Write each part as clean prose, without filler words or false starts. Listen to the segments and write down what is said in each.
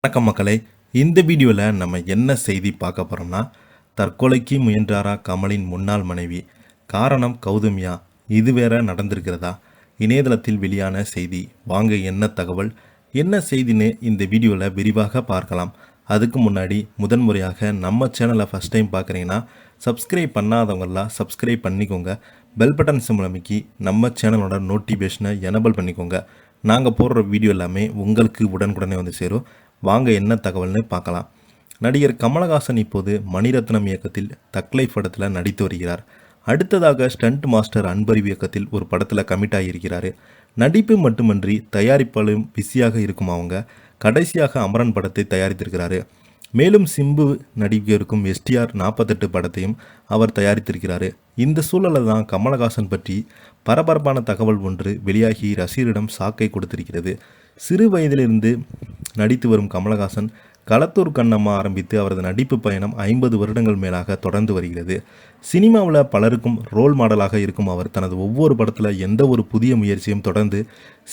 வணக்கம் மக்களே. இந்த வீடியோவில் நம்ம என்ன செய்தி பார்க்க போகிறோம்னா, தற்கொலைக்கு முயன்றாரா கமலின் முன்னாள் மனைவி? காரணம் கௌதமியா? இது வேற நடந்திருக்கிறதா? இணையதளத்தில் வெளியான செய்தி. வாங்க என்ன தகவல், என்ன செய்தின்னு இந்த வீடியோவில் விரிவாக பார்க்கலாம். அதுக்கு முன்னாடி முதன்முறையாக நம்ம சேனலை ஃபஸ்ட் டைம் பார்க்குறீங்கன்னா சப்ஸ்கிரைப் பண்ணாதவங்களாம் சப்ஸ்கிரைப் பண்ணிக்கோங்க. பெல் பட்டன் சிம்பல் அமைக்கி நம்ம சேனலோட நோட்டிஃபிகேஷனை எனபிள் பண்ணிக்கோங்க. நாங்கள் போடுற வீடியோ எல்லாமே உங்களுக்கு உடனுக்குடனே வந்து சேரும். வாங்க என்ன தகவல்னு பார்க்கலாம். நடிகர் கமலஹாசன் இப்போது மணிரத்னம் இயக்கத்தில் தக் லைஃப் படத்தில் நடித்து வருகிறார். அடுத்ததாக ஸ்டண்ட் மாஸ்டர் அன்பறிவு இயக்கத்தில் ஒரு படத்தில் கமிட் ஆகியிருக்கிறாரு. நடிப்பு மட்டுமன்றி தயாரிப்பாலும் பிஸியாக இருக்கும் அவங்க கடைசியாக அமரன் படத்தை தயாரித்திருக்கிறாரு. மேலும் சிம்பு நடிக்க இருக்கும் STR 48 படத்தையும் அவர் தயாரித்திருக்கிறாரு. இந்த சூழலில் தான் கமலஹாசன் பற்றி பரபரப்பான தகவல் ஒன்று வெளியாகி ரசிகரிடம் சாக்கை கொடுத்திருக்கிறது. சிறு வயதிலிருந்து நடித்து வரும் கமலஹாசன் களத்தூர் கண்ணம்மா ஆரம்பித்து அவரது நடிப்பு பயணம் 50 வருடங்கள் மேலாக தொடர்ந்து வருகிறது. சினிமாவில் பலருக்கும் ரோல் மாடலாக இருக்கும் அவர் தனது ஒவ்வொரு படத்தில் எந்த ஒரு புதிய முயற்சியும் தொடர்ந்து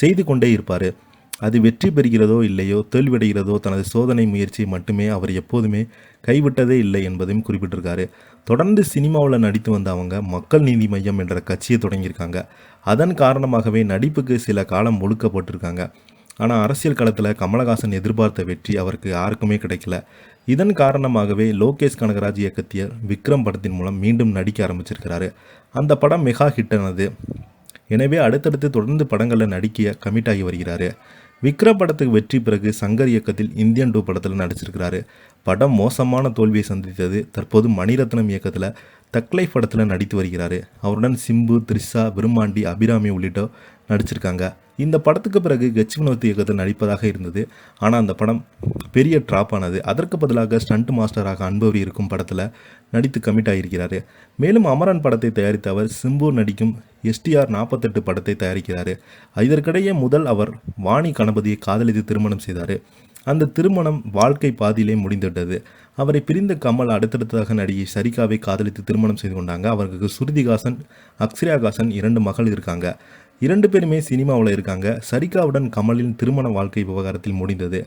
செய்து கொண்டே இருப்பார். அது வெற்றி பெறுகிறதோ இல்லையோ, தோல்வியடைகிறதோ, தனது சோதனை முயற்சியை மட்டுமே அவர் எப்போதுமே கைவிட்டதே இல்லை என்பதையும் குறிப்பிட்டிருக்காரு. தொடர்ந்து சினிமாவில் நடித்து வந்த அவங்க மக்கள் நீதி மையம் என்ற கட்சியை தொடங்கியிருக்காங்க. அதன் காரணமாகவே நடிப்புக்கு சில காலம் ஒழுக்கப்பட்டிருக்காங்க. ஆனால் அரசியல் களத்தில் கமலஹாசன் எதிர்பார்த்த வெற்றி அவருக்கு யாருக்குமே கிடைக்கல. இதன் காரணமாகவே லோகேஷ் கனகராஜ் இயக்கத்திய விக்ரம் படத்தின் மூலம் மீண்டும் நடிக்க ஆரம்பிச்சிருக்கிறாரு. அந்த படம் மெகா ஹிட்டானது. எனவே அடுத்தடுத்து தொடர்ந்து படங்களில் நடிக்க கமிட் ஆகி வருகிறாரு. விக்ரம் படத்துக்கு வெற்றி பிறகு சங்கர் இயக்கத்தில் இந்தியன் 2 படத்தில் நடிச்சிருக்கிறாரு. படம் மோசமான தோல்வியை சந்தித்தது. தற்போது மணிரத்னம் இயக்கத்தில் தக் லைஃப் படத்தில் நடித்து வருகிறாரு. அவருடன் சிம்பு, த்ரிஷா, விருமாண்டி, அபிராமி உள்ளிட்டோர் நடிச்சிருக்காங்க. இந்த படத்துக்கு பிறகு கட்சி வினோத் இயக்கத்தில் நடிப்பதாக இருந்தது. ஆனால் அந்த படம் பெரிய ட்ராப் ஆனது. அதற்கு பதிலாக ஸ்டண்ட் மாஸ்டராக அன்பவரி இருக்கும் படத்தில் நடித்து கமிட் ஆகியிருக்கிறாரு. மேலும் அமரன் படத்தை தயாரித்த அவர் சிம்பு நடிக்கும் STR 48 படத்தை தயாரிக்கிறார். இதற்கிடையே முதல் அவர் வாணி கணபதியை காதலித்து திருமணம் செய்தார். அந்த திருமணம் வாழ்க்கை பாதியிலே முடிந்துவிட்டது. அவரை பிரிந்த கமல் அடுத்தடுத்ததாக நடிகை சரிகாவை காதலித்து திருமணம் செய்து கொண்டாங்க. அவருக்கு ஸ்ருதிஹாசன், அக்ஷயாஹாசன் 2 மகள் இருக்காங்க. 2 பேருமே சினிமாவில் இருக்காங்க. சரிகாவுடன் கமலின் திருமண வாழ்க்கை விவகாரத்தில் முடிந்தது.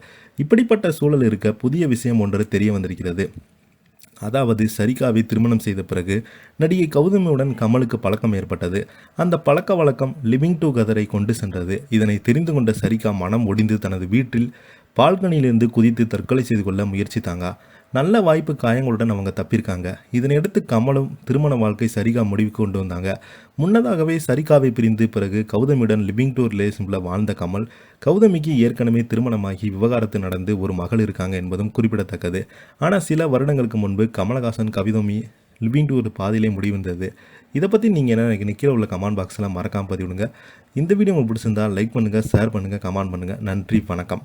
இப்படிப்பட்ட சூழல் இருக்க புதிய விஷயம் ஒன்று தெரிய வந்திருக்கிறது. அதாவது சரிகாவை திருமணம் செய்த பிறகு நடிகை கௌதமியுடன் கமலுக்கு பழக்கம் ஏற்பட்டது. அந்த பழக்க வழக்கம் லிவிங் டுகெதரை கொண்டு சென்றது. இதனை தெரிந்து கொண்ட சரிகா மனம் ஒடிந்து தனது வீட்டில் பால்கனியிலிருந்து குதித்து தற்கொலை செய்து கொள்ள முயற்சித்தாங்க. நல்ல வாய்ப்பு காயங்களுடன் அவங்க தப்பியிருக்காங்க. இதனையடுத்து கமலும் திருமண வாழ்க்கை சரிகா முடிவுக்கு கொண்டு வந்தாங்க. முன்னதாகவே சரிகாவை பிரிந்து பிறகு கௌதமியுடன் லிவிங் டு ரிலேஷன்ஷிப்பில் வாழ்ந்த கமல் கௌதமிக்கு ஏற்கனவே திருமணமாகி விவகாரத்து நடந்து ஒரு மகள் இருக்காங்க என்பதும் குறிப்பிடத்தக்கது. ஆனால் சில வருடங்களுக்கு முன்பு கமலஹாசன் கௌதமி லிவிங் டு ஒரு பாதியிலே முடிவந்தது. இதை பற்றி நீங்கள் என்ன நினைக்கிறீங்க? கீழே உள்ள கமெண்ட் பாக்ஸில் மறக்காமல் பதிவிடுங்க. இந்த வீடியோ உங்களுக்கு பிடிச்சிருந்தால் லைக் பண்ணுங்கள், ஷேர் பண்ணுங்கள், கமெண்ட் பண்ணுங்கள். நன்றி, வணக்கம்.